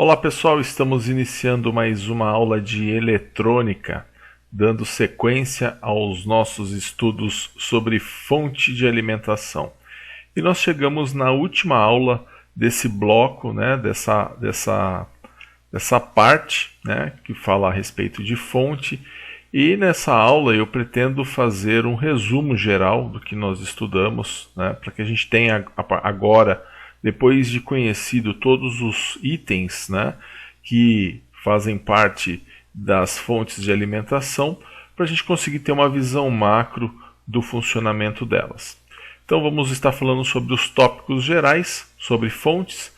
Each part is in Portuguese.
Olá pessoal, estamos iniciando mais uma aula de eletrônica, dando sequência aos nossos estudos sobre fonte de alimentação. E nós chegamos na última aula desse bloco, dessa parte, que fala a respeito de fonte. E nessa aula eu pretendo fazer um resumo geral do que nós estudamos, para que a gente tenha agora, depois de conhecido todos os itens que fazem parte das fontes de alimentação, para a gente conseguir ter uma visão macro do funcionamento delas. Então vamos estar falando sobre os tópicos gerais, sobre fontes,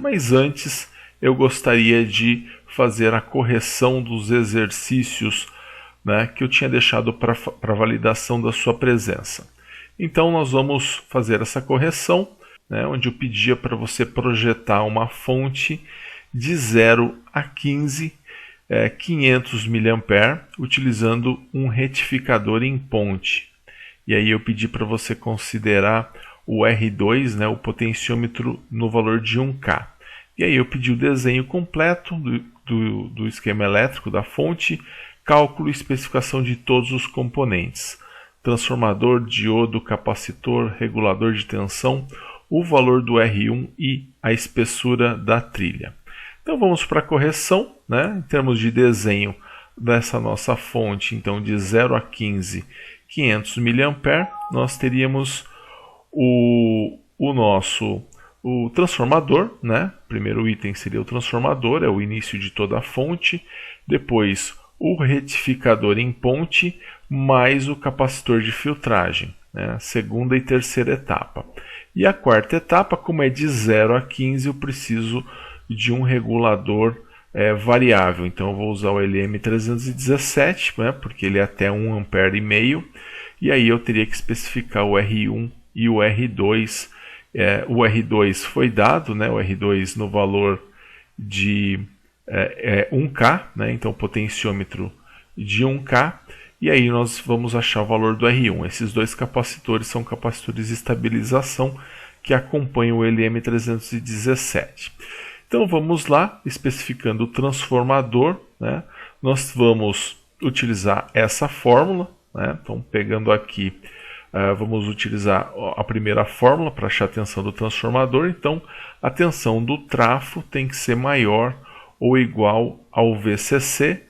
mas antes eu gostaria de fazer a correção dos exercícios que eu tinha deixado para validação da sua presença. Então nós vamos fazer essa correção, onde eu pedia para você projetar uma fonte de 0 a 15, 500 mA, utilizando um retificador em ponte. E aí eu pedi para você considerar o R2, o potenciômetro, no valor de 1K. E aí eu pedi o desenho completo do esquema elétrico da fonte, cálculo e especificação de todos os componentes: transformador, diodo, capacitor, regulador de tensão, o valor do R1 e a espessura da trilha. Então vamos para a correção, em termos de desenho dessa nossa fonte, então de 0 a 15, 500 mA, nós teríamos o transformador, Primeiro item seria o transformador, é o início de toda a fonte. Depois o retificador em ponte, mais o capacitor de filtragem, segunda e terceira etapa. E a quarta etapa, como é de 0 a 15, eu preciso de um regulador variável. Então eu vou usar o LM317, porque ele é até 1,5 A. E aí eu teria que especificar o R1 e o R2. O R2 foi dado, o R2 no valor de 1K, então potenciômetro de 1K. E aí nós vamos achar o valor do R1. Esses dois capacitores são capacitores de estabilização que acompanham o LM317. Então vamos lá, especificando o transformador. Nós vamos utilizar essa fórmula. Então pegando aqui, vamos utilizar a primeira fórmula para achar a tensão do transformador. Então a tensão do trafo tem que ser maior ou igual ao VCC,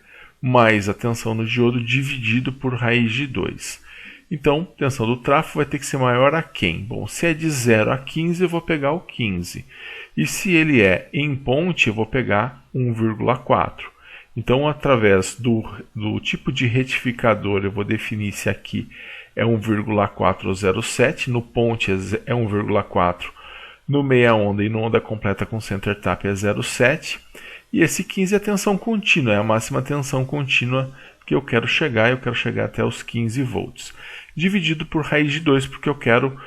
mais a tensão no diodo dividido por raiz de 2. Então, a tensão do trafo vai ter que ser maior a quem? Bom, se é de 0 a 15, eu vou pegar o 15. E se ele é em ponte, eu vou pegar 1,4. Então, através do tipo de retificador, eu vou definir se aqui é 1,407, no ponte é 1,4, no meia onda e no onda completa com center tap é 0,7. E esse 15 é a tensão contínua, é a máxima tensão contínua que eu quero chegar até os 15 volts. Dividido por raiz de 2, porque eu quero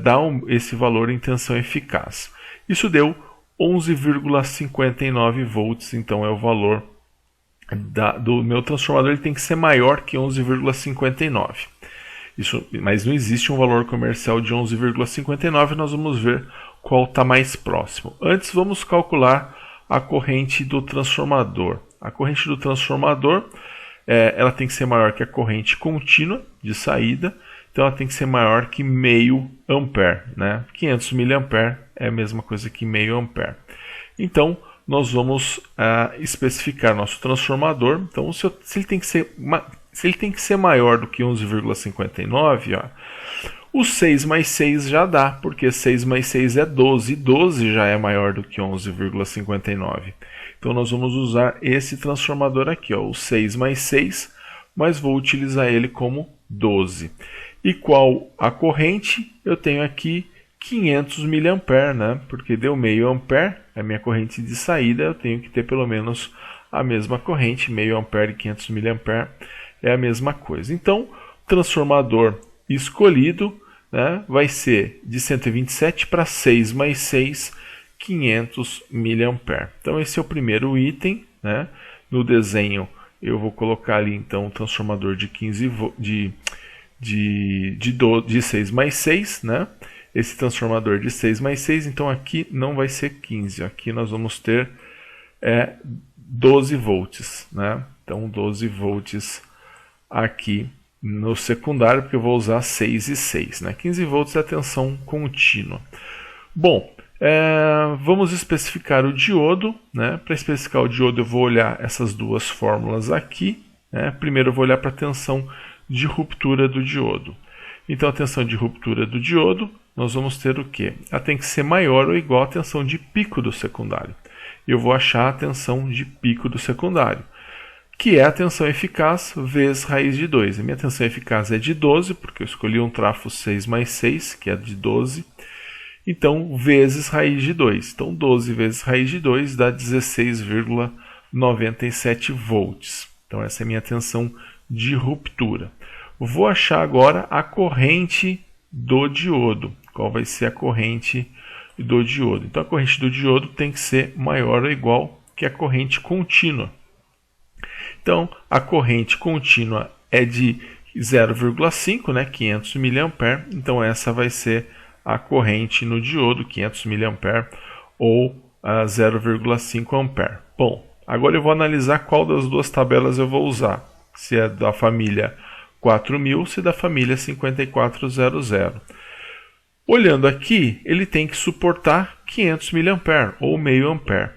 dar esse valor em tensão eficaz. Isso deu 11,59 volts, então é o valor do meu transformador, ele tem que ser maior que 11,59. Mas não existe um valor comercial de 11,59, nós vamos ver qual está mais próximo. Antes vamos calcular a corrente do transformador. A corrente do transformador ela tem que ser maior que a corrente contínua de saída, então ela tem que ser maior que meio ampere. 500 mA é a mesma coisa que meio ampere. Então nós vamos especificar nosso transformador. Então se ele tem que ser maior do que 11,59, o 6 mais 6 já dá, porque 6 mais 6 é 12, e 12 já é maior do que 11,59. Então nós vamos usar esse transformador aqui, o 6 mais 6, mas vou utilizar ele como 12. E qual a corrente? Eu tenho aqui 500 mA, porque deu meio ampere, a minha corrente de saída, eu tenho que ter pelo menos a mesma corrente, meio ampere e 500 mA é a mesma coisa. Então, transformador escolhido vai ser de 127 para 6 mais 6, 500 mA. Então esse é o primeiro item. No desenho eu vou colocar ali então o transformador de 6 mais 6. Esse transformador de 6 mais 6, então aqui não vai ser 15. Aqui nós vamos ter é 12 volts, né? Então 12 volts aqui no secundário, porque eu vou usar 6 e 6, né? 15 volts é a tensão contínua. Bom, vamos especificar o diodo, né? Para especificar o diodo eu vou olhar essas duas fórmulas aqui, né? Primeiro eu vou olhar para a tensão de ruptura do diodo. Então a tensão de ruptura do diodo, nós vamos ter o quê? Ela tem que ser maior ou igual à tensão de pico do secundário. Eu vou achar a tensão de pico do secundário, que é a tensão eficaz vezes raiz de 2. A minha tensão eficaz é de 12, porque eu escolhi um trafo 6 mais 6, que é de 12. Então, vezes raiz de 2. Então, 12 vezes raiz de 2 dá 16,97 volts. Então, essa é a minha tensão de ruptura. Vou achar agora a corrente do diodo. Qual vai ser a corrente do diodo? Então, a corrente do diodo tem que ser maior ou igual que a corrente contínua. Então, a corrente contínua é de 0,5, né, 500 mA. Então, essa vai ser a corrente no diodo, 500 mA ou 0,5 A. Bom, agora eu vou analisar qual das duas tabelas eu vou usar. Se é da família 4000, se é da família 5400. Olhando aqui, ele tem que suportar 500 mA ou meio ampere.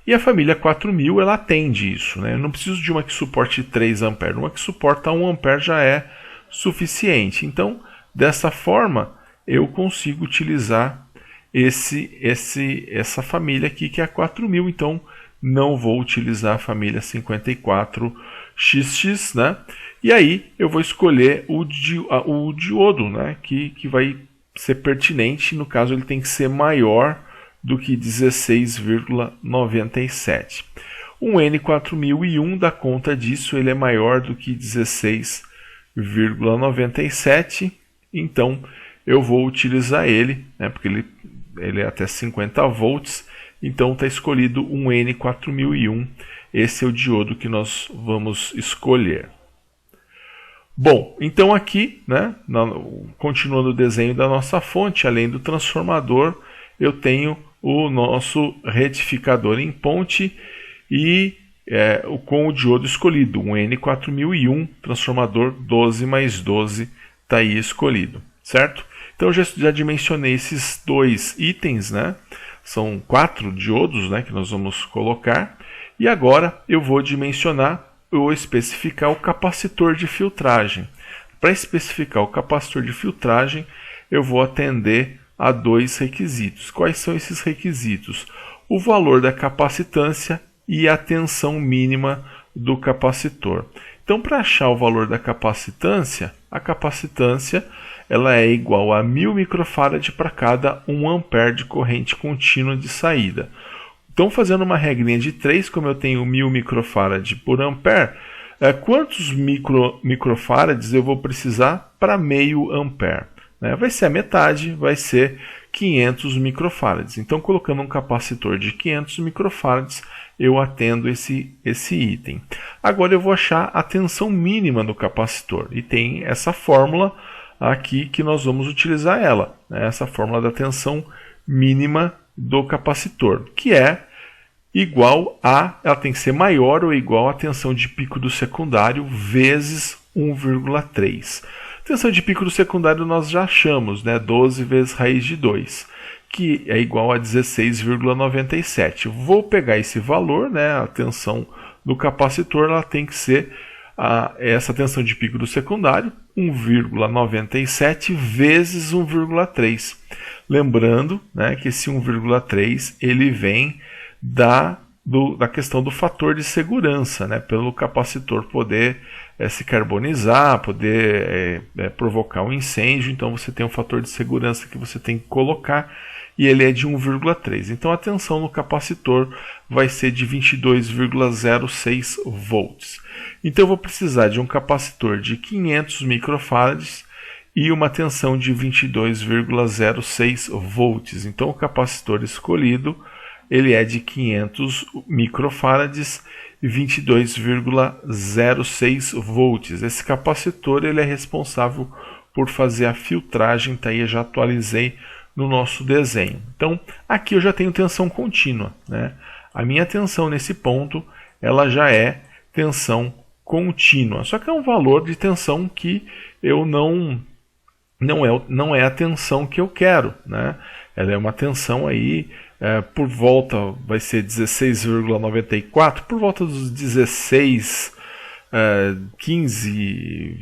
E a família 4000 ela atende isso, né? Eu não preciso de uma que suporte 3 A, uma que suporta 1 A já é suficiente. Então, dessa forma, eu consigo utilizar essa família aqui que é a 4000. Então, não vou utilizar a família 54XX, né? E aí eu vou escolher o diodo, né? Que vai ser pertinente. No caso, ele tem que ser maior do que 16,97. Um N4001 dá conta disso, ele é maior do que 16,97. Então, eu vou utilizar ele, né? Porque ele é até 50 volts. Então, está escolhido um N4001. Esse é o diodo que nós vamos escolher. Bom, então aqui, né, continuando o desenho da nossa fonte, além do transformador, eu tenho o nosso retificador em ponte e com o diodo escolhido, um N4001, transformador 12 mais 12, está aí escolhido, certo? Então eu já dimensionei esses dois itens, né? São 4 diodos, né, que nós vamos colocar, e agora eu vou dimensionar ou especificar o capacitor de filtragem. Para especificar o capacitor de filtragem, eu vou atender a 2 requisitos. Quais são esses requisitos? O valor da capacitância e a tensão mínima do capacitor. Então, para achar o valor da capacitância, a capacitância ela é igual a 1000 microfarad para cada 1 ampere de corrente contínua de saída. Então, fazendo uma regrinha de 3, como eu tenho 1000 microfarad por ampere, quantos microfarads eu vou precisar para meio ampere? Vai ser a metade, vai ser 500 microfarads. Então, colocando um capacitor de 500 microfarads, eu atendo esse item. Agora eu vou achar a tensão mínima do capacitor. E tem essa fórmula aqui que nós vamos utilizar ela. Essa fórmula da tensão mínima do capacitor, que é igual ela tem que ser maior ou igual à tensão de pico do secundário vezes 1,3. Tensão de pico do secundário nós já achamos, né? 12 vezes raiz de 2, que é igual a 16,97. Vou pegar esse valor, né? A tensão do capacitor ela tem que ser essa tensão de pico do secundário, 1,97 vezes 1,3. Lembrando, né, que esse 1,3 ele vem da questão do fator de segurança, né, pelo capacitor poder se carbonizar, poder provocar um incêndio. Então você tem um fator de segurança que você tem que colocar e ele é de 1,3. Então a tensão no capacitor vai ser de 22,06 volts. Então eu vou precisar de um capacitor de 500 microfarads e uma tensão de 22,06 volts. Então o capacitor escolhido ele é de 500 microfarads e 22,06 volts. Esse capacitor ele é responsável por fazer a filtragem, tá aí, eu já atualizei no nosso desenho. Então, aqui eu já tenho tensão contínua, né? A minha tensão nesse ponto, ela já é tensão contínua. Só que é um valor de tensão que eu não é a tensão que eu quero, né? Ela é uma tensão aí por volta, vai ser 16,94, por volta dos 16, 15,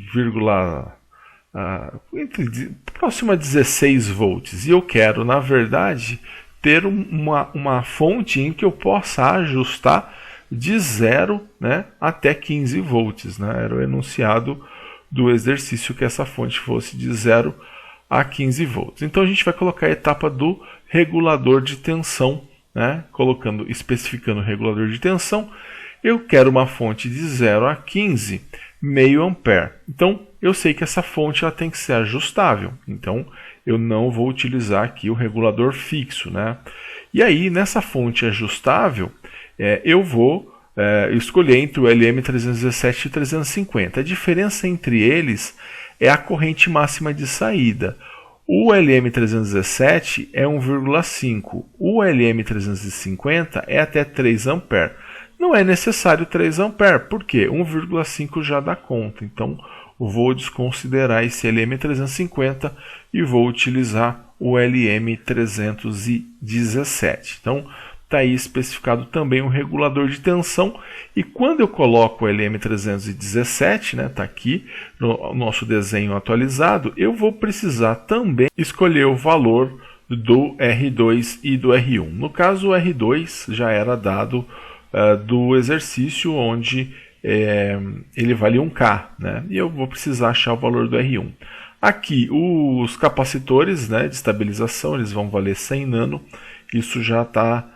próximo a 16 volts. E eu quero, na verdade, ter uma fonte em que eu possa ajustar de 0, né, até 15 volts. Né? Era o enunciado do exercício que essa fonte fosse de 0 a 15 volts. Então a gente vai colocar a etapa do regulador de tensão, né? Especificando o regulador de tensão. Eu quero uma fonte de 0 a 15, meio ampere. Então eu sei que essa fonte ela tem que ser ajustável. Então eu não vou utilizar aqui o regulador fixo, né? E aí nessa fonte ajustável eu vou escolher entre o LM317 e 350. A diferença entre eles é a corrente máxima de saída. O LM317 é 1,5. O LM350 é até 3 ampere. Não é necessário 3 ampere, porque 1,5 já dá conta. Então, vou desconsiderar esse LM350 e vou utilizar o LM317. Então, está aí especificado também o regulador de tensão. E quando eu coloco o LM317, né, está aqui no nosso desenho atualizado, eu vou precisar também escolher o valor do R2 e do R1. No caso, o R2 já era dado do exercício onde ele vale 1K, né, e eu vou precisar achar o valor do R1. Aqui, os capacitores, né, de estabilização, eles vão valer 100 nano, isso já está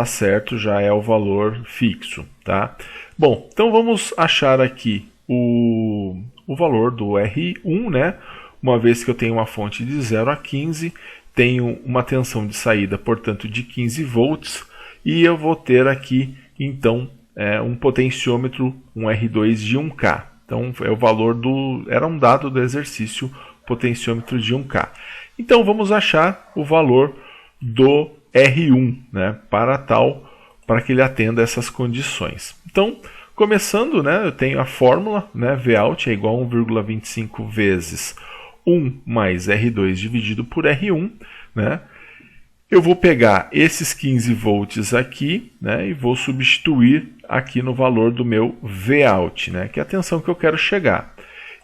certo, já é o valor fixo, tá? Bom, então vamos achar aqui o valor do R1, né? Uma vez que eu tenho uma fonte de 0 a 15, tenho uma tensão de saída, portanto, de 15 volts, e eu vou ter aqui, então, um potenciômetro, um R2 de 1K. Então, é o valor era um dado do exercício, potenciômetro de 1K. Então, vamos achar o valor do R1, né, para que ele atenda essas condições. Então, começando, né, eu tenho a fórmula, né, Vout é igual a 1,25 vezes 1 mais R2 dividido por R1, né? Eu vou pegar esses 15 volts aqui, né, e vou substituir aqui no valor do meu Vout, né, que é a tensão que eu quero chegar.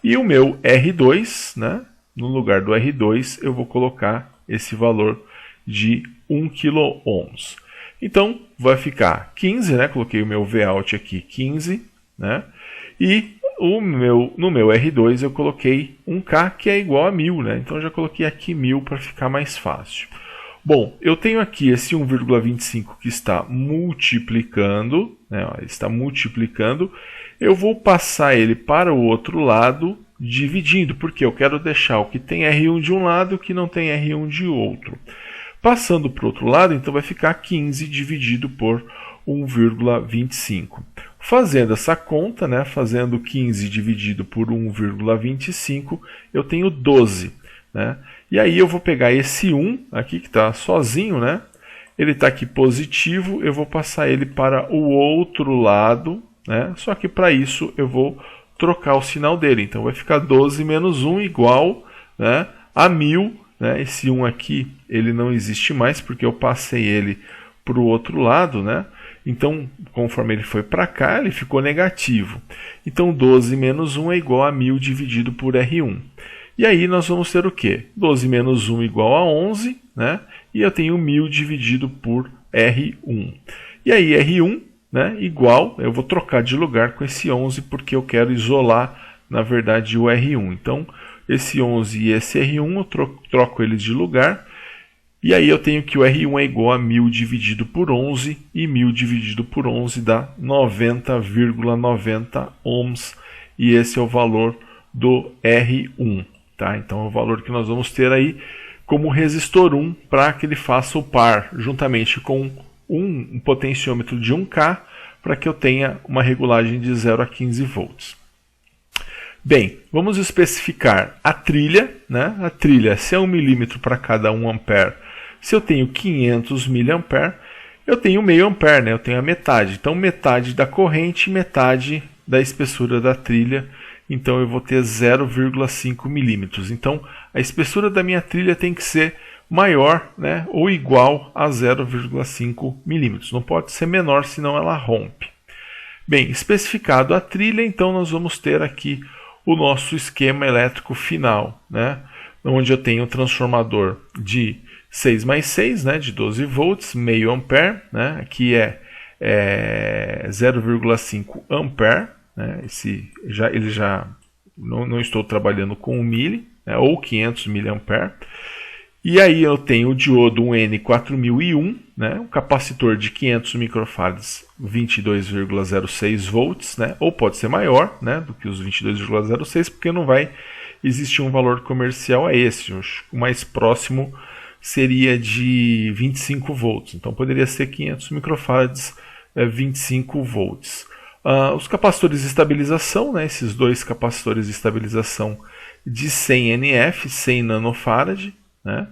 E o meu R2, né, no lugar do R2, eu vou colocar esse valor de 1 kΩ. Então, vai ficar 15, né? Coloquei o meu Vout aqui, 15, né? E no meu R2 eu coloquei 1K, que é igual a 1000, né? Então, eu já coloquei aqui 1000 para ficar mais fácil. Bom, eu tenho aqui esse 1,25 que está multiplicando, né? Ó, está multiplicando. Eu vou passar ele para o outro lado, dividindo, porque eu quero deixar o que tem R1 de um lado e o que não tem R1 de outro. Passando para o outro lado, então vai ficar 15 dividido por 1,25. Fazendo essa conta, né, fazendo 15 dividido por 1,25, eu tenho 12. Né? E aí eu vou pegar esse 1 aqui, que está sozinho, né? Ele está aqui positivo, eu vou passar ele para o outro lado, né? Só que para isso eu vou trocar o sinal dele. Então vai ficar 12 menos 1 igual, né, a 1000. Né? Esse 1 aqui ele não existe mais porque eu passei ele para o outro lado, né? Então, conforme ele foi para cá, ele ficou negativo. Então, 12 menos 1 é igual a 1000 dividido por R1. E aí nós vamos ter o quê? 12 menos 1 igual a 11, né? E eu tenho 1000 dividido por R1. E aí R1, né, igual, eu vou trocar de lugar com esse 11 porque eu quero isolar, na verdade, o R1. Então, esse 11 e esse R1 eu troco eles de lugar. E aí eu tenho que o R1 é igual a 1000 dividido por 11. E 1000 dividido por 11 dá 90,90 ohms. E esse é o valor do R1. Tá? Então é o valor que nós vamos ter aí como resistor 1 para que ele faça o par juntamente com um potenciômetro de 1K para que eu tenha uma regulagem de 0 a 15 volts. Bem, vamos especificar a trilha, né? A trilha, se é 1 milímetro para cada 1 ampere, se eu tenho 500 miliampere, eu tenho meio ampere, né? Eu tenho a metade. Então, metade da corrente, metade da espessura da trilha. Então, eu vou ter 0,5 milímetros. Então, a espessura da minha trilha tem que ser maior, né? Ou igual a 0,5 milímetros. Não pode ser menor, senão ela rompe. Bem, especificado a trilha, então nós vamos ter aqui o nosso esquema elétrico final, né? Onde eu tenho um transformador de 6 mais 6, né? De 12 volts, meio ampere, né? Aqui é 0,5 ampere, né? Ele já não estou trabalhando com 1 mili, né? Ou 500 miliampere. E aí eu tenho o diodo N4001, né, um capacitor de 500 microfarads, 22,06 volts, né, ou pode ser maior, né, do que os 22,06, porque não vai existir um valor comercial a esse. O mais próximo seria de 25 volts, então poderia ser 500 microfarads, 25 volts. Os capacitores de estabilização, né, esses dois capacitores de estabilização de 100 NF, 100 nanofarad, né?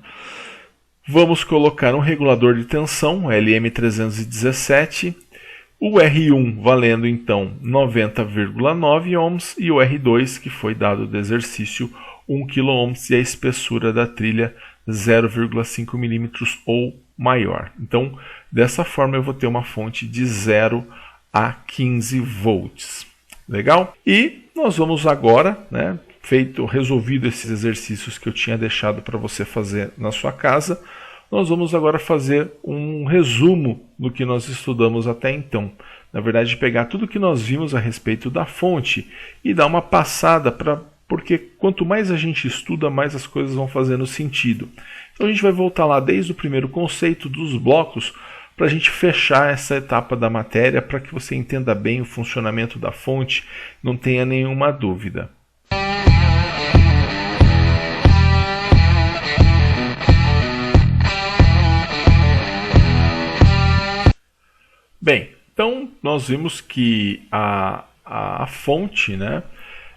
Vamos colocar um regulador de tensão, LM317, o R1 valendo então 90,9 ohms e o R2, que foi dado do exercício, 1 kΩ e a espessura da trilha 0,5 milímetros ou maior. Então, dessa forma eu vou ter uma fonte de 0 a 15 volts. Legal? E nós vamos agora, né, resolvido esses exercícios que eu tinha deixado para você fazer na sua casa, nós vamos agora fazer um resumo do que nós estudamos até então. Na verdade, pegar tudo que nós vimos a respeito da fonte e dar uma passada, porque quanto mais a gente estuda, mais as coisas vão fazendo sentido. Então a gente vai voltar lá desde o primeiro conceito dos blocos, para a gente fechar essa etapa da matéria, para que você entenda bem o funcionamento da fonte, não tenha nenhuma dúvida. Bem, então nós vimos que a fonte, né,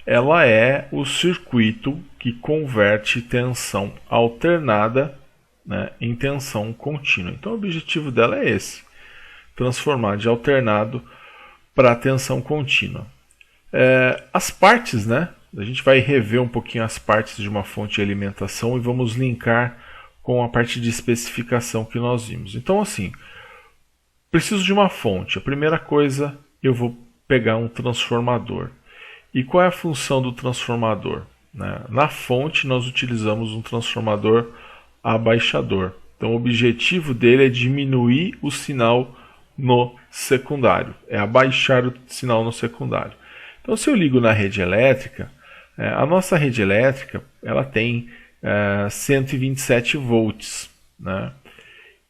ela é o circuito que converte tensão alternada, né, em tensão contínua. Então o objetivo dela é esse, transformar de alternado para tensão contínua. As partes, né, a gente vai rever um pouquinho as partes de uma fonte de alimentação e vamos linkar com a parte de especificação que nós vimos. Então assim, preciso de uma fonte. A primeira coisa, eu vou pegar um transformador. E qual é a função do transformador? Na fonte, nós utilizamos um transformador abaixador. Então, o objetivo dele é diminuir o sinal no secundário. É abaixar o sinal no secundário. Então, se eu ligo na rede elétrica, a nossa rede elétrica ela tem 127 volts, né?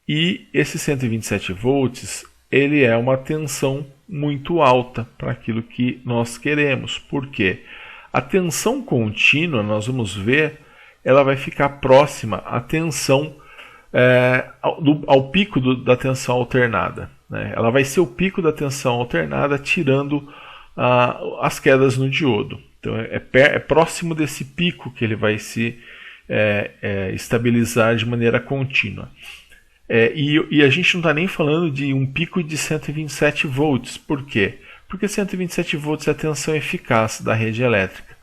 E esse 127 volts, ele é uma tensão muito alta para aquilo que nós queremos. Por quê? A tensão contínua, nós vamos ver, ela vai ficar próxima à tensão, ao pico da tensão alternada, né? Ela vai ser o pico da tensão alternada, tirando as quedas no diodo. Então é próximo desse pico que ele vai se estabilizar de maneira contínua. E a gente não está nem falando de um pico de 127 volts. Por quê? Porque 127 volts é a tensão eficaz da rede elétrica.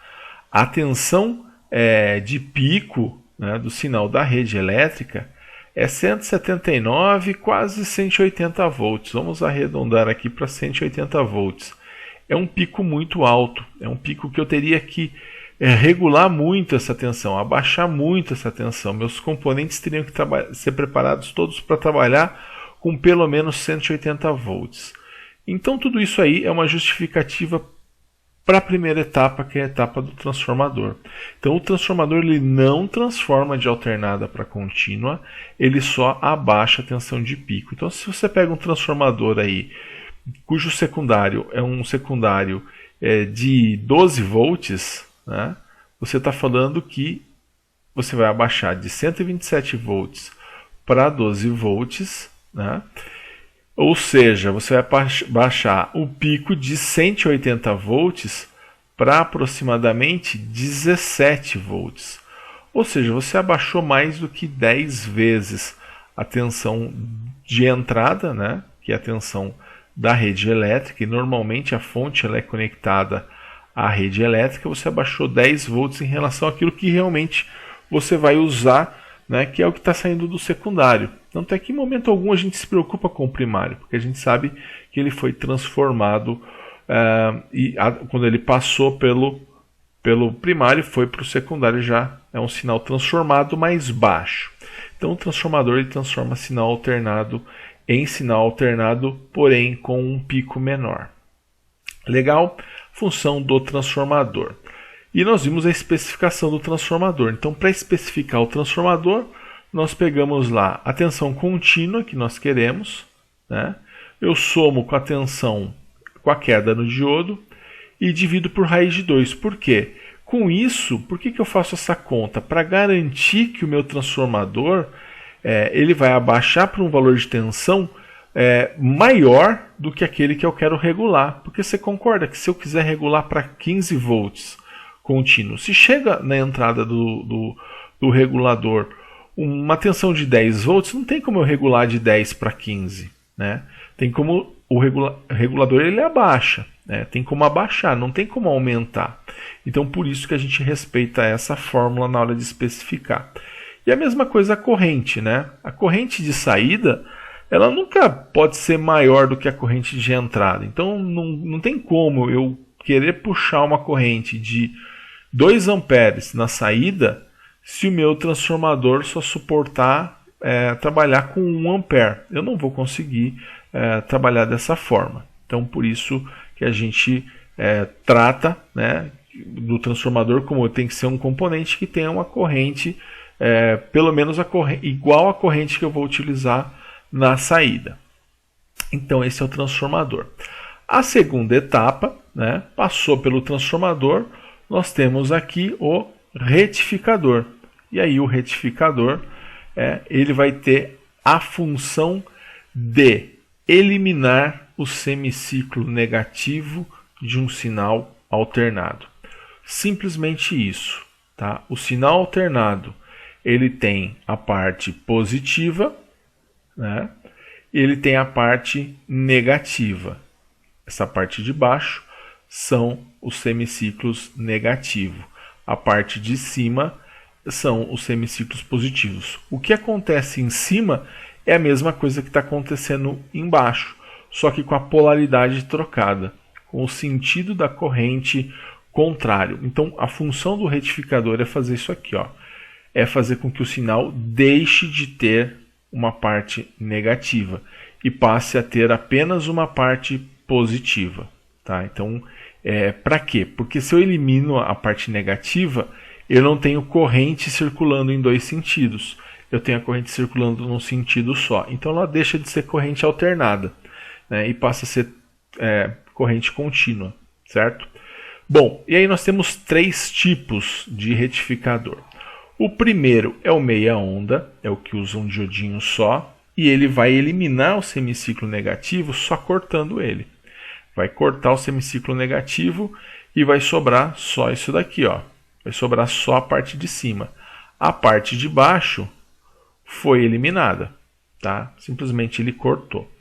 A tensão de pico, né, do sinal da rede elétrica é 179, quase 180 volts. Vamos arredondar aqui para 180 volts. É um pico muito alto. É um pico que eu teria que regular muito essa tensão, abaixar muito essa tensão. Meus componentes teriam que ser preparados todos para trabalhar com pelo menos 180 volts. Então tudo isso aí é uma justificativa para a primeira etapa, que é a etapa do transformador. Então o transformador ele não transforma de alternada para contínua, ele só abaixa a tensão de pico. Então se você pega um transformador aí, cujo secundário é um secundário de 12 volts, né, você está falando que você vai abaixar de 127 volts para 12 volts, né? Ou seja, você vai baixar o pico de 180 volts para aproximadamente 17 volts. Ou seja, você abaixou mais do que 10 vezes a tensão de entrada, né, que é a tensão da rede elétrica, e normalmente a fonte ela é conectada à rede elétrica, você abaixou 10 volts em relação àquilo que realmente você vai usar, né, que é o que está saindo do secundário. Tanto é que em momento algum a gente se preocupa com o primário, porque a gente sabe que ele foi transformado quando ele passou pelo primário, foi para o secundário, já é um sinal transformado mais baixo. Então o transformador ele transforma sinal alternado em sinal alternado, porém com um pico menor. Legal? Função do transformador. E nós vimos a especificação do transformador. Então, para especificar o transformador, nós pegamos lá a tensão contínua que nós queremos, né? Eu somo com a tensão, com a queda no diodo, e divido por raiz de 2. Por quê? Com isso, por que eu faço essa conta? Para garantir que o meu transformador ele vai abaixar para um valor de tensão maior do que aquele que eu quero regular. Porque você concorda que se eu quiser regular para 15 volts contínuo, se chega na entrada do regulador uma tensão de 10 volts, não tem como eu regular de 10 para 15. Né? Tem como o regulador ele abaixa. Tem como abaixar, não tem como aumentar. Então, por isso que a gente respeita essa fórmula na hora de especificar. E a mesma coisa a corrente, né? A corrente de saída, ela nunca pode ser maior do que a corrente de entrada. Então, não tem como eu querer puxar uma corrente de 2 amperes na saída se o meu transformador só suportar trabalhar com 1 ampere. Eu não vou conseguir trabalhar dessa forma. Então, por isso que a gente trata, né, do transformador como tem que ser um componente que tenha uma corrente pelo menos igual à corrente que eu vou utilizar na saída. Então esse é o transformador. A segunda etapa, né, passou pelo transformador, nós temos aqui o retificador. E aí o retificador ele vai ter a função de eliminar o semiciclo negativo de um sinal alternado. Simplesmente isso. Tá? O sinal alternado ele tem a parte positiva, né? Ele tem a parte negativa. Essa parte de baixo são os semiciclos negativos. A parte de cima são os semiciclos positivos. O que acontece em cima é a mesma coisa que está acontecendo embaixo, só que com a polaridade trocada, com o sentido da corrente contrário. Então, a função do retificador é fazer isso aqui, ó. É fazer com que o sinal deixe de ter uma parte negativa e passe a ter apenas uma parte positiva. Tá? Então, para quê? Porque se eu elimino a parte negativa, eu não tenho corrente circulando em 2 sentidos. Eu tenho a corrente circulando num sentido só. Então, ela deixa de ser corrente alternada, né? E passa a ser corrente contínua, certo? Bom, e aí nós temos 3 tipos de retificador. O primeiro é o meia-onda, é o que usa um diodinho só, e ele vai eliminar o semiciclo negativo só cortando ele. Vai cortar o semiciclo negativo e vai sobrar só isso daqui, ó. Vai sobrar só a parte de cima. A parte de baixo foi eliminada, tá? Simplesmente ele cortou.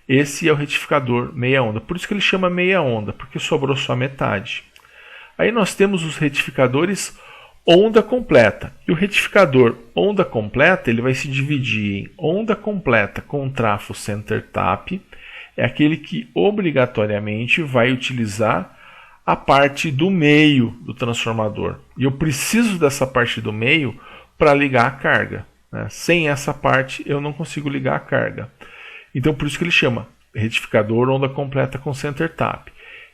Esse é o retificador meia-onda. Por isso que ele chama meia-onda, porque sobrou só metade. Aí nós temos os retificadores onda completa. E o retificador onda completa ele vai se dividir em onda completa com trafo center tap. É aquele que obrigatoriamente vai utilizar a parte do meio do transformador. E eu preciso dessa parte do meio para ligar a carga. Né? Sem essa parte eu não consigo ligar a carga. Então por isso que ele chama retificador onda completa com center tap.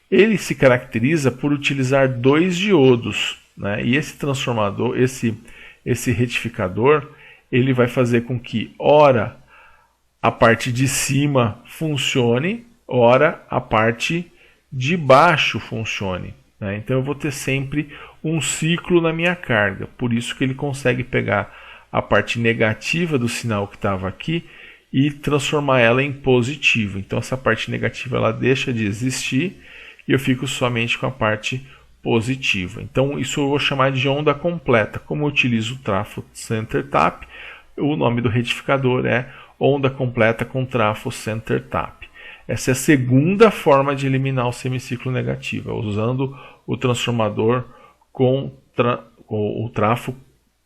Ele se caracteriza por utilizar 2 diodos. Né? E esse transformador, esse retificador, ele vai fazer com que, ora, a parte de cima funcione, ora, a parte de baixo funcione. Né? Então eu vou ter sempre um ciclo na minha carga. Por isso que ele consegue pegar a parte negativa do sinal que estava aqui e transformar ela em positivo. Então essa parte negativa ela deixa de existir e eu fico somente com a parte positiva. Então isso eu vou chamar de onda completa. Como eu utilizo o trafo center tap, o nome do retificador é onda completa com trafo center tap. Essa é a segunda forma de eliminar o semiciclo negativo, usando o transformador com o trafo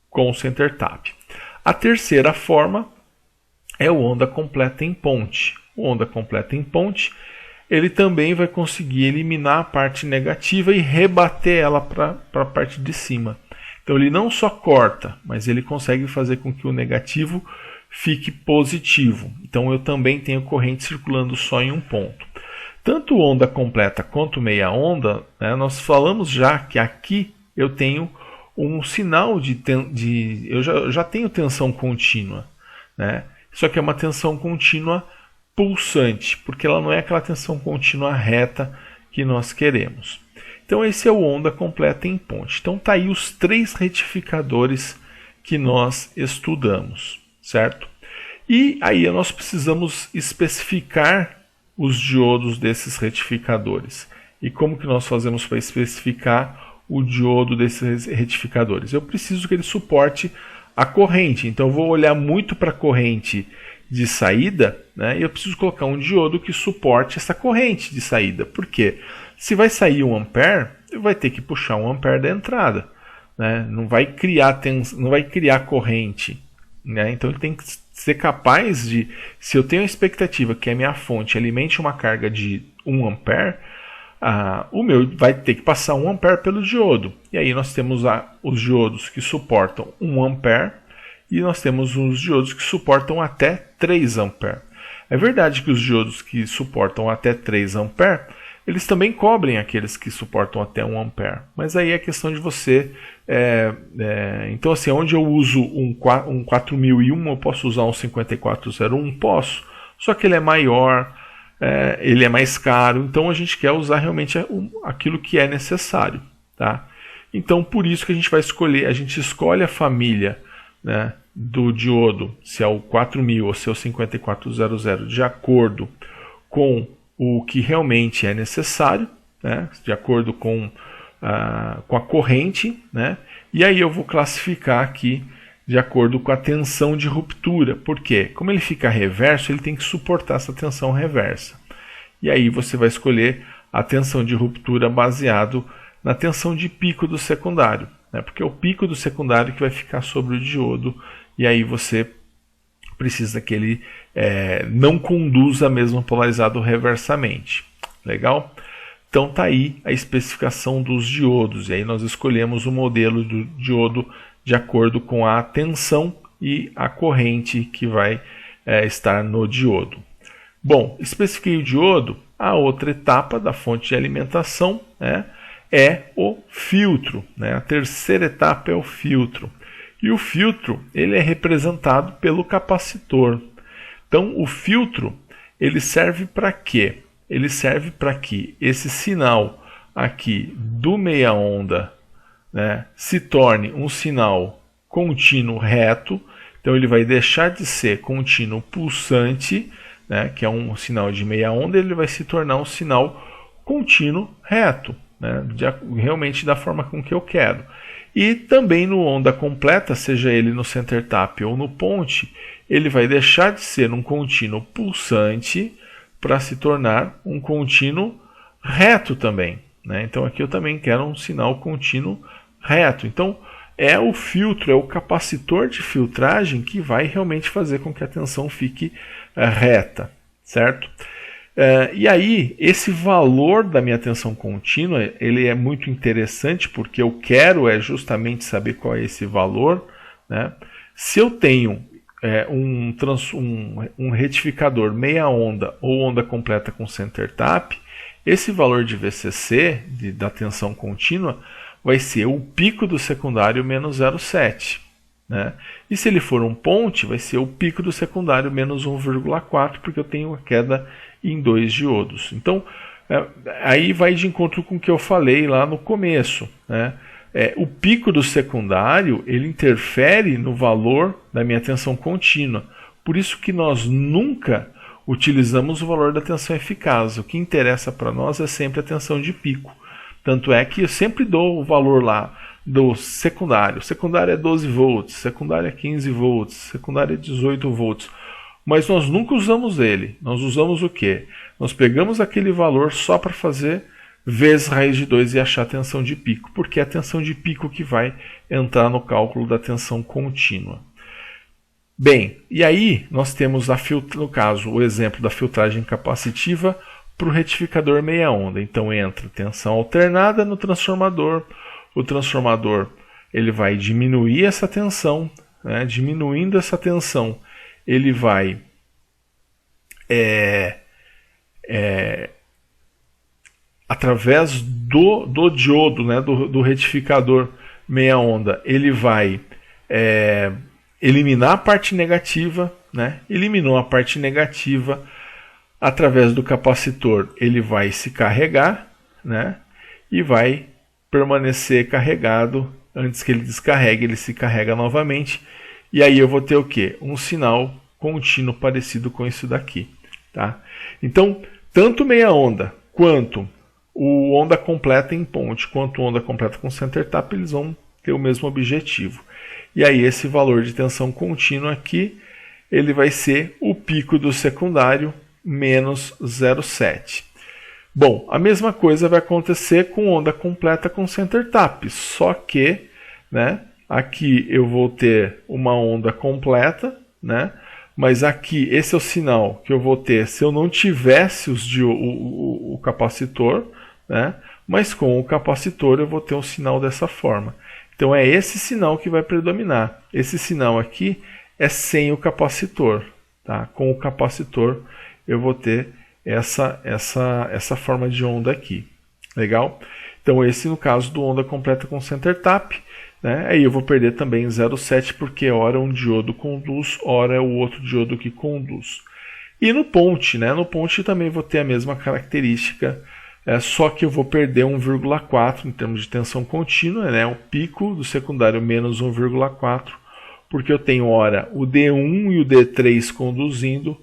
com center tap. A terceira forma é o onda completa em ponte. O onda completa em ponte, ele também vai conseguir eliminar a parte negativa e rebater ela para a parte de cima. Então ele não só corta, mas ele consegue fazer com que o negativo fique positivo. Então eu também tenho corrente circulando só em um ponto. Tanto onda completa quanto meia onda, né, nós falamos já que aqui eu tenho um sinal eu já tenho tensão contínua, né? Só que é uma tensão contínua pulsante, porque ela não é aquela tensão contínua reta que nós queremos. Então esse é o onda completa em ponte. Então tá aí os 3 retificadores que nós estudamos, certo? E aí nós precisamos especificar os diodos desses retificadores. E como que nós fazemos para especificar o diodo desses retificadores? Eu preciso que ele suporte a corrente. Então eu vou olhar muito para a corrente de saída, né? E eu preciso colocar um diodo que suporte essa corrente de saída. Por quê? Se vai sair 1 ampere, vai ter que puxar 1 ampere da entrada, né? Não vai criar corrente, né? Então ele tem que ser capaz de, se eu tenho a expectativa que a minha fonte alimente uma carga de 1 ampere, o meu vai ter que passar 1 ampere pelo diodo. E aí nós temos os diodos que suportam 1 ampere e nós temos os diodos que suportam até 3 ampere. É verdade que os diodos que suportam até 3 ampere, eles também cobrem aqueles que suportam até 1 ampere. Mas aí é questão de você... então assim, onde eu uso um 4001, eu posso usar um 5401? Posso. Só que ele é maior, ele é mais caro, então a gente quer usar realmente aquilo que é necessário. Tá? Então por isso que a gente escolhe a família, né, do diodo, se é o 4000 ou se é o 5400, de acordo com o que realmente é necessário, né, de acordo com a corrente, né, e aí eu vou classificar aqui de acordo com a tensão de ruptura. Por quê? Como ele fica reverso, ele tem que suportar essa tensão reversa. E aí você vai escolher a tensão de ruptura baseado na tensão de pico do secundário, né, porque é o pico do secundário que vai ficar sobre o diodo, e aí você precisa que ele não conduza mesmo polarizado reversamente. Legal? Então tá aí a especificação dos diodos. E aí nós escolhemos o modelo do diodo de acordo com a tensão e a corrente que vai estar no diodo. Bom, especifiquei o diodo. A outra etapa da fonte de alimentação, né, é o filtro. Né? A terceira etapa é o filtro. E o filtro ele é representado pelo capacitor. Então o filtro ele serve para quê? Ele serve para que esse sinal aqui do meia onda, né, se torne um sinal contínuo reto. Então ele vai deixar de ser contínuo pulsante, né, que é um sinal de meia onda, ele vai se tornar um sinal contínuo reto, né, realmente da forma com que eu quero. E também no onda completa, seja ele no center tap ou no ponte, ele vai deixar de ser um contínuo pulsante para se tornar um contínuo reto também. Né? Então aqui eu também quero um sinal contínuo reto. Então é o filtro, é o capacitor de filtragem que vai realmente fazer com que a tensão fique reta, certo? E aí, esse valor da minha tensão contínua, ele é muito interessante porque eu quero justamente saber qual é esse valor. Né? Se eu tenho um retificador meia onda ou onda completa com center tap, esse valor de VCC, da tensão contínua, vai ser o pico do secundário menos 0,7. Né? E se ele for um ponte, vai ser o pico do secundário menos 1,4, porque eu tenho a queda em 2 diodos. Então, aí vai de encontro com o que eu falei lá no começo. Né? O pico do secundário ele interfere no valor da minha tensão contínua. Por isso que nós nunca utilizamos o valor da tensão eficaz. O que interessa para nós é sempre a tensão de pico. Tanto é que eu sempre dou o valor lá do secundário. Secundário é 12 volts, secundário é 15 volts, secundário é 18 volts. Mas nós nunca usamos ele. Nós usamos o quê? Nós pegamos aquele valor só para fazer vezes raiz de 2 e achar a tensão de pico, porque é a tensão de pico que vai entrar no cálculo da tensão contínua. Bem, e aí nós temos, no caso, o exemplo da filtragem capacitiva para o retificador meia onda. Então entra tensão alternada no transformador, o transformador ele vai diminuir essa tensão, né? Diminuindo essa tensão, ele vai através do diodo, né, do retificador meia onda, ele vai eliminar a parte negativa, né? Eliminou a parte negativa, através do capacitor ele vai se carregar, né? E vai permanecer carregado. Antes que ele descarregue, ele se carrega novamente. E aí eu vou ter o quê? Um sinal contínuo parecido com isso daqui. Tá? Então, tanto meia onda quanto o onda completa em ponte, quanto onda completa com center tap, eles vão ter o mesmo objetivo. E aí esse valor de tensão contínua aqui, ele vai ser o pico do secundário menos 0,7. Bom, a mesma coisa vai acontecer com onda completa com center tap, só que, né, aqui eu vou ter uma onda completa, né, mas aqui esse é o sinal que eu vou ter se eu não tivesse o capacitor, né, mas com o capacitor eu vou ter um sinal dessa forma. Então é esse sinal que vai predominar. Esse sinal aqui é sem o capacitor. Tá? Com o capacitor eu vou ter essa forma de onda aqui. Legal? Então esse no caso do onda completa com center tap. Né? Aí eu vou perder também 0,7 porque ora um diodo conduz, ora é o outro diodo que conduz. E no ponte, né? No ponte também vou ter a mesma característica, só que eu vou perder 1,4 em termos de tensão contínua, né? O pico do secundário menos 1,4, porque eu tenho ora o D1 e o D3 conduzindo,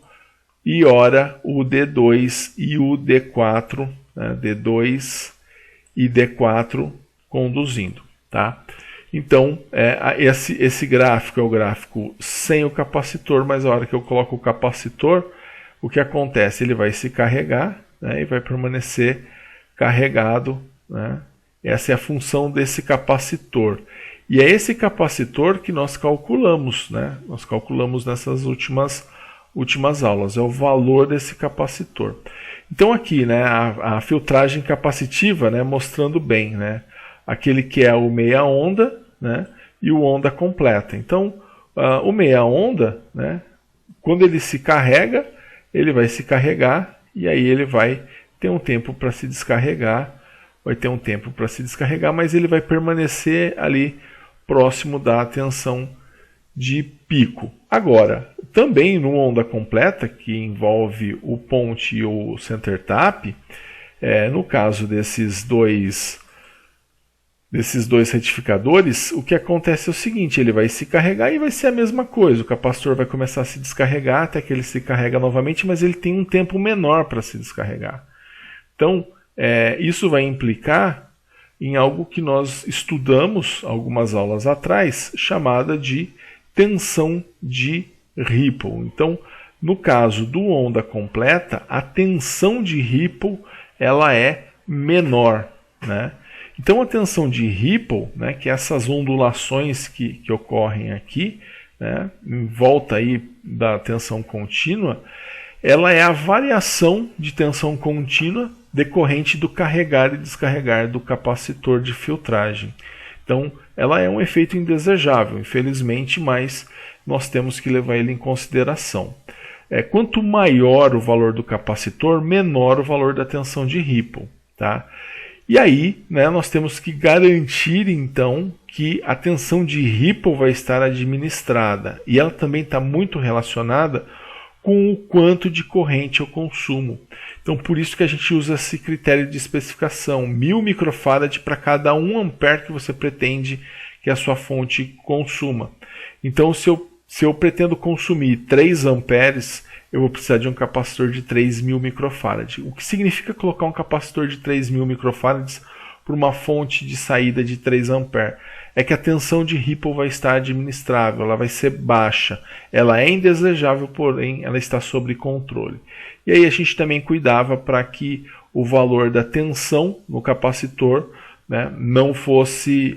e ora o D2 e o D4, né? D2 e D4 conduzindo. Tá? Então, esse gráfico é o gráfico sem o capacitor, mas a hora que eu coloco o capacitor, o que acontece? Ele vai se carregar, né, e vai permanecer carregado. Né? Essa é a função desse capacitor. E é esse capacitor que nós calculamos. Né? Nós calculamos nessas últimas aulas. É o valor desse capacitor. Então aqui, né, a filtragem capacitiva, né, mostrando bem, né, aquele que é o meia onda, né, e o onda completa. Então o meia onda, né, quando ele se carrega, ele vai se carregar e aí ele vai ter um tempo para se descarregar, mas ele vai permanecer ali próximo da tensão de pico. Agora, também no onda completa, que envolve o ponte e o center tap, no caso desses dois retificadores, o que acontece é o seguinte: ele vai se carregar e vai ser a mesma coisa. O capacitor vai começar a se descarregar até que ele se carrega novamente, mas ele tem um tempo menor para se descarregar. Então, isso vai implicar em algo que nós estudamos algumas aulas atrás, chamada de tensão de Ripple. Então, no caso do onda completa, a tensão de Ripple ela é menor, né? Então a tensão de Ripple, né, que é essas ondulações que ocorrem aqui, né, em volta aí da tensão contínua, ela é a variação de tensão contínua decorrente do carregar e descarregar do capacitor de filtragem. Então ela é um efeito indesejável, infelizmente, mas nós temos que levar ele em consideração. Quanto maior o valor do capacitor, menor o valor da tensão de Ripple. Tá? E aí, né, nós temos que garantir, então, que a tensão de Ripple vai estar administrada. E ela também está muito relacionada com o quanto de corrente eu consumo. Então, por isso que a gente usa esse critério de especificação. 1000 microfarad para cada 1 ampere que você pretende que a sua fonte consuma. Então, se eu pretendo consumir 3 amperes, eu vou precisar de um capacitor de 3000 microfarads. O que significa colocar um capacitor de 3000 microfarads por uma fonte de saída de 3 A, é que a tensão de Ripple vai estar administrável, ela vai ser baixa. Ela é indesejável, porém ela está sob controle. E aí a gente também cuidava para que o valor da tensão no capacitor, né, não fosse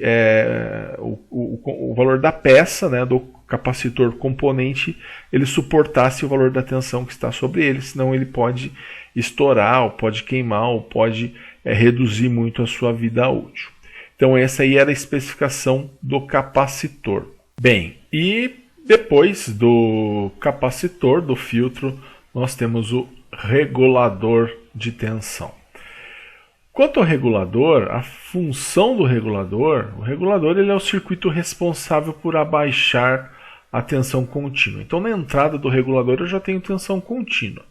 o valor da peça, né, do capacitor componente, ele suportasse o valor da tensão que está sobre ele, senão ele pode estourar, ou pode queimar, ou pode reduzir muito a sua vida útil. Então essa aí era a especificação do capacitor. Bem, e depois do capacitor, do filtro, nós temos o regulador de tensão. Quanto ao regulador, a função do regulador, o regulador ele é o circuito responsável por abaixar a tensão contínua. Então na entrada do regulador eu já tenho tensão contínua.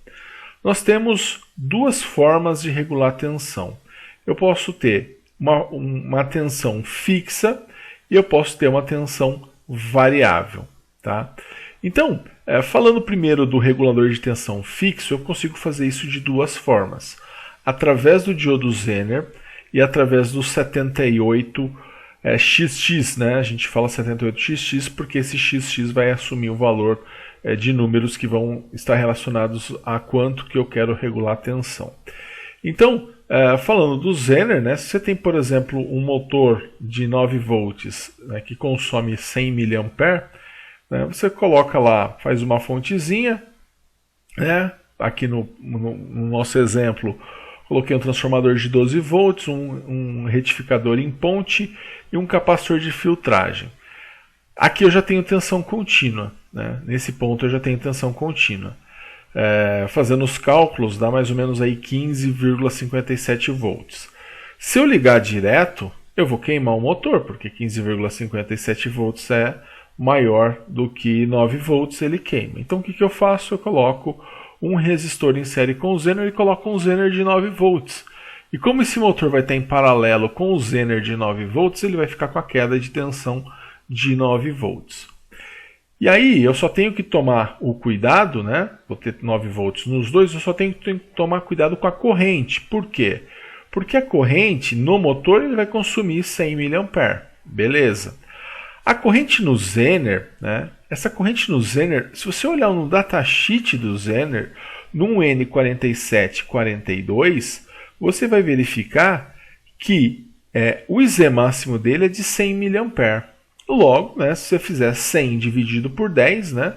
Nós temos duas formas de regular a tensão. Eu posso ter uma tensão fixa e eu posso ter uma tensão variável. Tá? Então, falando primeiro do regulador de tensão fixo, eu consigo fazer isso de duas formas. Através do diodo Zener e através do 78XX, né? A gente fala 78XX porque esse XX vai assumir o valor de números que vão estar relacionados a quanto que eu quero regular a tensão. Então, falando do Zener, né? Se você tem, por exemplo, um motor de 9 volts, né, que consome 100 mA, né, você coloca lá, faz uma fontezinha, né? Aqui no nosso exemplo, coloquei um transformador de 12 volts, um retificador em ponte e um capacitor de filtragem. Aqui eu já tenho tensão contínua, né? Nesse ponto eu já tenho tensão contínua. Fazendo os cálculos, dá mais ou menos aí 15,57 volts. Se eu ligar direto, eu vou queimar o motor, porque 15,57 volts é maior do que 9 volts, ele queima. Então o que eu faço? Eu coloco um resistor em série com o Zener e coloco um Zener de 9 volts. E como esse motor vai estar em paralelo com o Zener de 9 volts, ele vai ficar com a queda de tensão de 9 volts. E aí eu só tenho que tomar o cuidado, né? Vou ter 9 volts nos dois, eu só tenho que tomar cuidado com a corrente. Por quê? Porque a corrente no motor ele vai consumir 100 mA. Beleza. A corrente no Zener, né? Essa corrente no Zener, se você olhar no datasheet do Zener, no N4742, você vai verificar que o IZ máximo dele é de 100 mA. Logo, né, se você fizer 100 dividido por 10, né,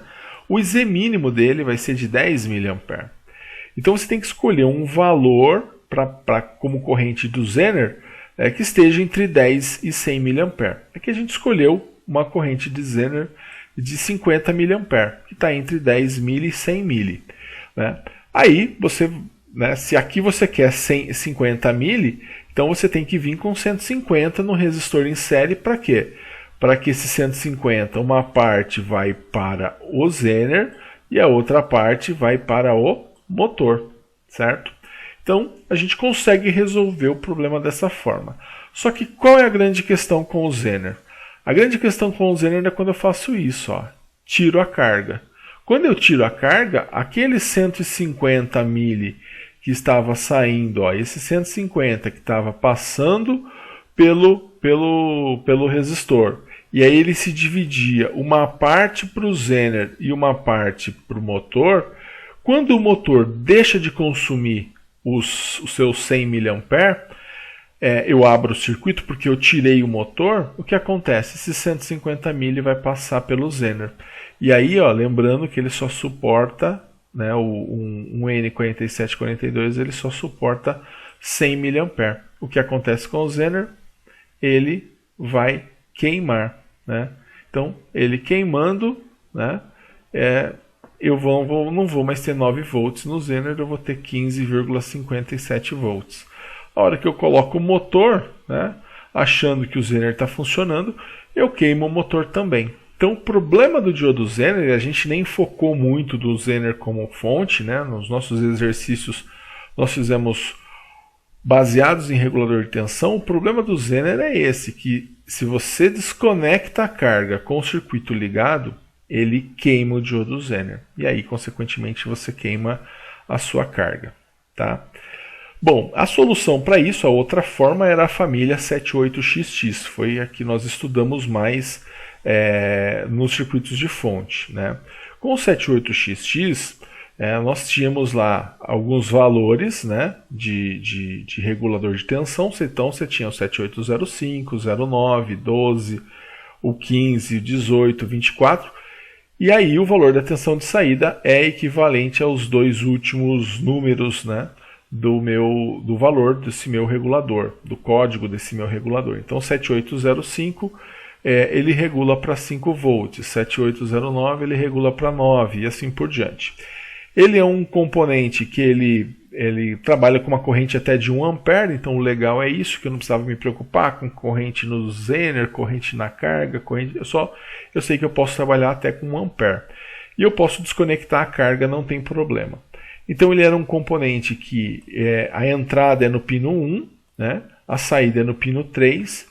o IZ mínimo dele vai ser de 10 mA. Então você tem que escolher um valor como corrente do Zener que esteja entre 10 e 100 mA. Aqui a gente escolheu uma corrente de Zener de 50 mA, que está entre 10 mil e 100 mil. Né? Aí, você, né, se aqui você quer 50 mil, então você tem que vir com 150 no resistor em série. Para quê? Para que esse 150, uma parte vai para o Zener e a outra parte vai para o motor, certo? Então, a gente consegue resolver o problema dessa forma. Só que qual é a grande questão com o Zener? A grande questão com o Zener é quando eu faço isso, ó, tiro a carga. Quando eu tiro a carga, aquele 150 mil que estava saindo, ó, esse 150 que estava passando pelo resistor, e aí ele se dividia uma parte para o Zener e uma parte para o motor. Quando o motor deixa de consumir os seus 100 mA, eu abro o circuito porque eu tirei o motor. O que acontece? Esse 150 mil vai passar pelo Zener. E aí, ó, lembrando que ele só suporta, né, um N4742, ele só suporta 100 mA. O que acontece com o Zener? Ele vai queimar. Né? Então, ele queimando, né, não vou mais ter 9 volts no Zener, eu vou ter 15,57 volts. A hora que eu coloco o motor, né, achando que o Zener está funcionando, eu queimo o motor também. Então, o problema do diodo Zener, a gente nem focou muito do Zener como fonte, né? Nos nossos exercícios nós fizemos baseados em regulador de tensão. O problema do Zener é esse, que se você desconecta a carga com o circuito ligado, ele queima o diodo Zener. E aí, consequentemente, você queima a sua carga. Tá? Bom, a solução para isso, a outra forma era a família 78XX, foi a que nós estudamos mais nos circuitos de fonte, né? Com o 78XX, nós tínhamos lá alguns valores, né, de regulador de tensão. Então você tinha o 7805, 09, 12, o 15, o 18, o 24. E aí o valor da tensão de saída é equivalente aos dois últimos números, né, do valor desse meu regulador, do código desse meu regulador. Então 7805 ele regula para 5 volts, 7809 ele regula para 9 e assim por diante. Ele é um componente que ele trabalha com uma corrente até de 1 ampere, então o legal é isso, que eu não precisava me preocupar com corrente no Zener, corrente na carga, eu sei que eu posso trabalhar até com 1 ampere. E eu posso desconectar a carga, não tem problema. Então ele era um componente que a entrada é no pino 1, né? A saída é no pino 3,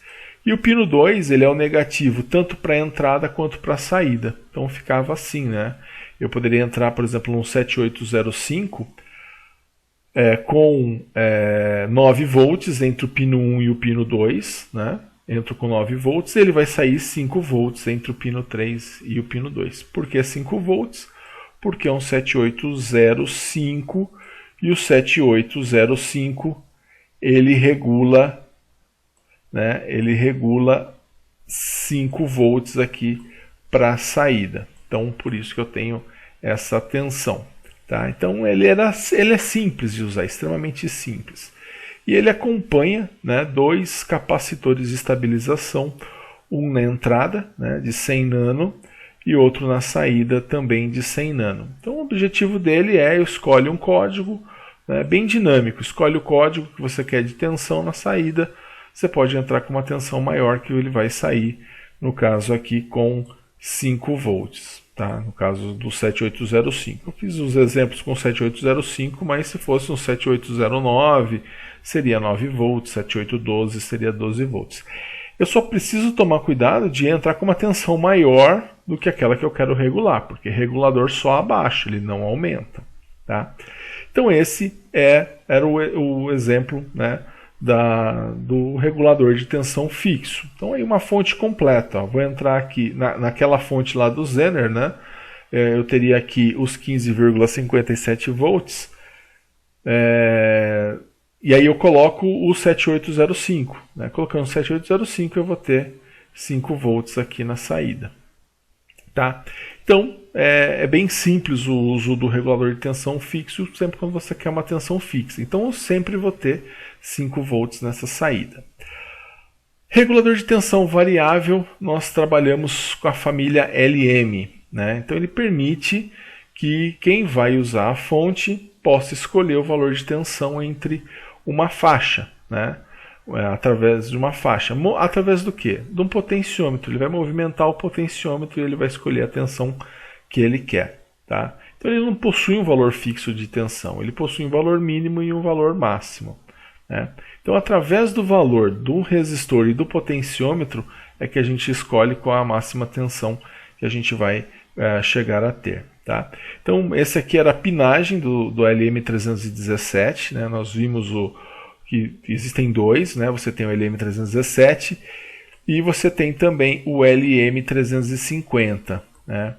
e o pino 2 ele é o negativo tanto para a entrada quanto para a saída. Então ficava assim, né? Eu poderia entrar, por exemplo, num 7805 com 9 volts entre o pino 1 e o pino 2, né? Entro com 9 volts e ele vai sair 5 volts entre o pino 3 e o pino 2. Por que 5 volts? Porque é um 7805 e o 7805 ele regula, né? Ele regula 5 volts aqui para a saída. Então, por isso que eu tenho essa tensão. Tá? Então, ele é simples de usar, extremamente simples. E ele acompanha, né, dois capacitores de estabilização, um na entrada, né, de 100 nano e outro na saída também de 100 nano. Então, o objetivo dele escolhe um código, né, bem dinâmico. Escolhe o código que você quer de tensão na saída. Você pode entrar com uma tensão maior que ele vai sair, no caso aqui, com 5 volts, tá? No caso do 7805. Eu fiz os exemplos com 7805, mas se fosse um 7809, seria 9 volts, 7812 seria 12 volts. Eu só preciso tomar cuidado de entrar com uma tensão maior do que aquela que eu quero regular, porque regulador só abaixa, ele não aumenta, tá? Então esse era o exemplo, né, do regulador de tensão fixo. Então aí uma fonte completa. Vou entrar aqui naquela fonte lá do Zener, né? Eu teria aqui os 15,57 volts. E aí eu coloco o 7805. Né? Colocando 7805 eu vou ter 5 volts aqui na saída. Tá? Então é bem simples o uso do regulador de tensão fixo, sempre quando você quer uma tensão fixa. Então eu sempre vou ter 5 volts nessa saída. Regulador de tensão variável, nós trabalhamos com a família LM. Né? Então ele permite que quem vai usar a fonte possa escolher o valor de tensão entre uma faixa, né? Através de uma faixa. Através do quê? De um potenciômetro. Ele vai movimentar o potenciômetro e ele vai escolher a tensão que ele quer. Tá? Então ele não possui um valor fixo de tensão, ele possui um valor mínimo e um valor máximo. Né? Então, através do valor do resistor e do potenciômetro é que a gente escolhe qual a máxima tensão que a gente vai chegar a ter. Tá? Então, esse aqui era a pinagem do LM317. Né? Nós vimos que existem dois. Né? Você tem o LM317 e você tem também o LM350. Né?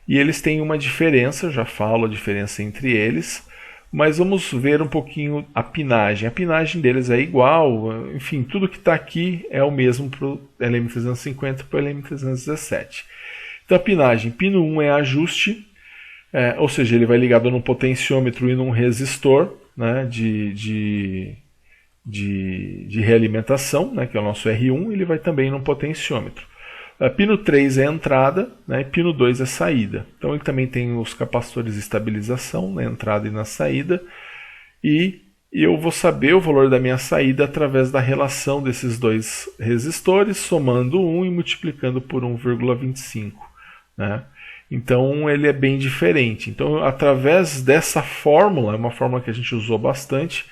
E eles têm uma diferença, já falo a diferença entre eles. Mas vamos ver um pouquinho a pinagem. A pinagem deles é igual, enfim, tudo que está aqui é o mesmo para o LM350 e para o LM317. Então a pinagem, pino 1 é ajuste, ou seja, ele vai ligado num potenciômetro e num resistor, né, de realimentação, né, que é o nosso R1, ele vai também num potenciômetro. Pino 3 é entrada, né, e pino 2 é saída. Então ele também tem os capacitores de estabilização na entrada e na saída. E eu vou saber o valor da minha saída através da relação desses dois resistores, somando 1 e multiplicando por 1,25. Né? Então ele é bem diferente. Então, através dessa fórmula, é uma fórmula que a gente usou bastante,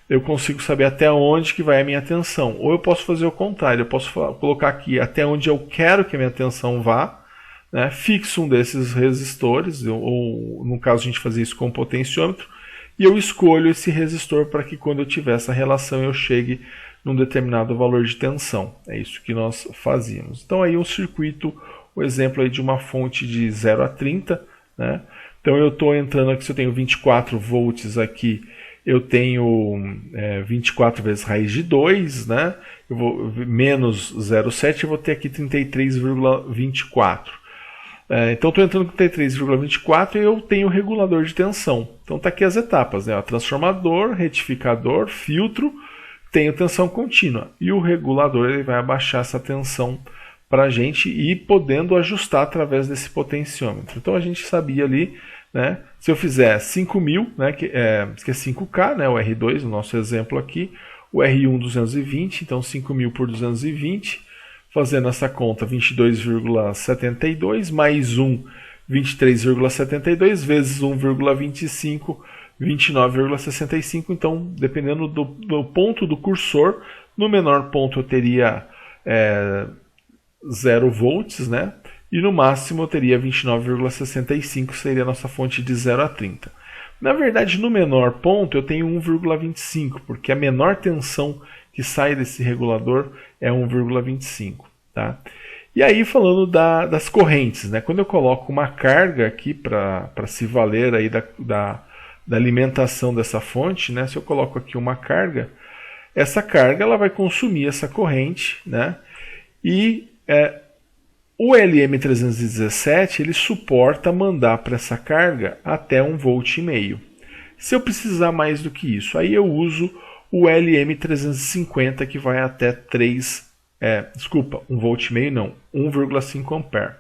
eu consigo saber até onde que vai a minha tensão. Ou eu posso fazer o contrário, eu posso colocar aqui até onde eu quero que a minha tensão vá, né? Fixo um desses resistores, ou no caso a gente fazia isso com o potenciômetro, e eu escolho esse resistor para que quando eu tiver essa relação eu chegue num determinado valor de tensão. É isso que nós fazíamos. Então aí um circuito, o exemplo aí de uma fonte de 0 a 30, né? Então eu estou entrando aqui, se eu tenho 24 volts aqui, eu tenho 24 vezes raiz de 2, né? Eu vou menos 0,7, eu vou ter aqui 33,24. Então estou entrando com 33,24 e eu tenho o regulador de tensão. Então está aqui as etapas, né? Transformador, retificador, filtro, tenho tensão contínua. E o regulador ele vai abaixar essa tensão para a gente ir podendo ajustar através desse potenciômetro. Então a gente sabia ali, né? Se eu fizer 5.000, né, que é 5K, né, o R2, no nosso exemplo aqui, o R1 220, então 5.000 por 220, fazendo essa conta 22,72 mais 1, 23,72 vezes 1,25, 29,65. Então, dependendo do ponto do cursor, no menor ponto eu teria 0 volts, né? E no máximo eu teria 29,65, seria a nossa fonte de 0 a 30. Na verdade, no menor ponto eu tenho 1,25, porque a menor tensão que sai desse regulador é 1,25. Tá? E aí falando das correntes, né? Quando eu coloco uma carga aqui para se valer aí da alimentação dessa fonte, né? Se eu coloco aqui uma carga, essa carga ela vai consumir essa corrente, né? E o LM317 ele suporta mandar para essa carga até 1,5 volt. Se eu precisar mais do que isso, aí eu uso o LM350 que vai até 1,5 volt não, 1,5 ampere.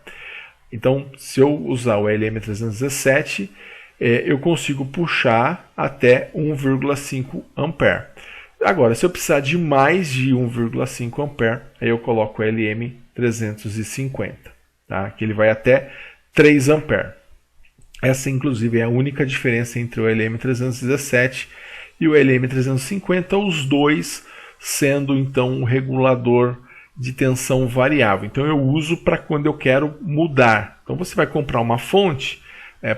Então, se eu usar o LM317, eu consigo puxar até 1,5 ampere. Agora, se eu precisar de mais de 1,5 ampere, aí eu coloco o LM350, tá? Que ele vai até 3 ampere. Essa, inclusive, é a única diferença entre o LM317 e o LM350, os dois sendo, então, um regulador de tensão variável. Então, eu uso para quando eu quero mudar. Então, você vai comprar uma fonte,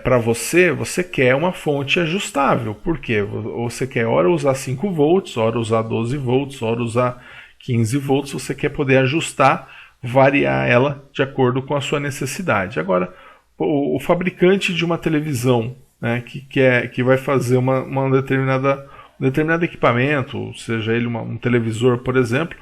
para você quer uma fonte ajustável. Por quê? Você quer hora usar 5 volts, hora usar 12 volts, hora usar 15 volts. Você quer poder ajustar, variar ela de acordo com a sua necessidade. Agora, o fabricante de uma televisão, né, que vai fazer um determinado equipamento, seja ele um televisor, por exemplo,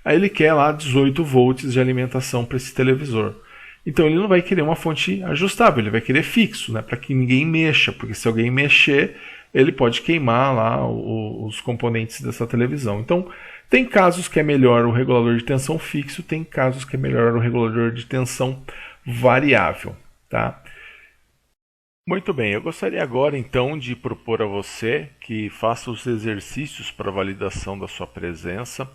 aí ele quer lá 18 volts de alimentação para esse televisor. Então ele não vai querer uma fonte ajustável, ele vai querer fixo, né, para que ninguém mexa, porque se alguém mexer, ele pode queimar lá os componentes dessa televisão. Então tem casos que é melhor o regulador de tensão fixo, tem casos que é melhor o regulador de tensão variável. Tá? Muito bem, eu gostaria agora então de propor a você que faça os exercícios para validação da sua presença.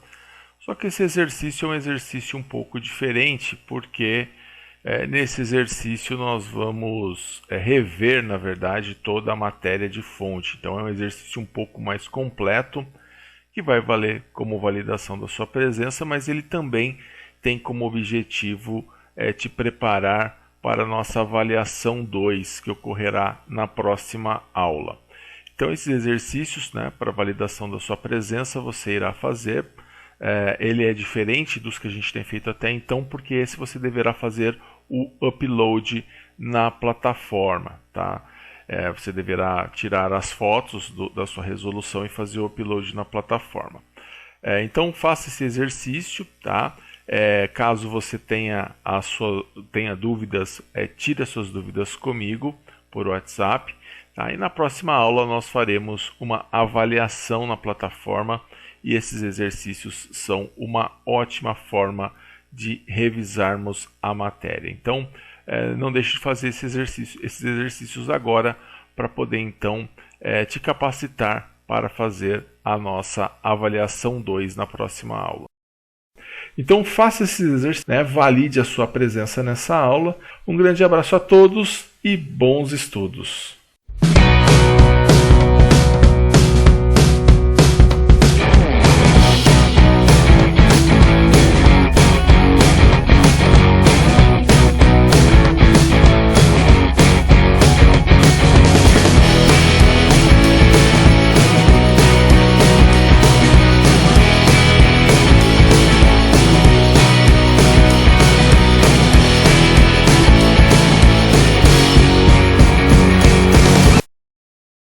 Só que esse exercício é um exercício um pouco diferente, porque nesse exercício nós vamos rever, na verdade, toda a matéria de fonte. Então é um exercício um pouco mais completo, que vai valer como validação da sua presença, mas ele também tem como objetivo te preparar para a nossa avaliação 2, que ocorrerá na próxima aula. Então esses exercícios, né, para validação da sua presença, você irá fazer. Ele é diferente dos que a gente tem feito até então, porque esse você deverá fazer o upload na plataforma. Tá? Você deverá tirar as fotos da sua resolução e fazer o upload na plataforma. Então faça esse exercício, tá? Caso você tenha dúvidas, tire as suas dúvidas comigo por WhatsApp. Tá? E na próxima aula nós faremos uma avaliação na plataforma e esses exercícios são uma ótima forma de revisarmos a matéria. Então, não deixe de fazer esses exercícios agora para poder então te capacitar para fazer a nossa avaliação 2 na próxima aula. Então faça esses exercícios, né? Valide a sua presença nessa aula. Um grande abraço a todos e bons estudos!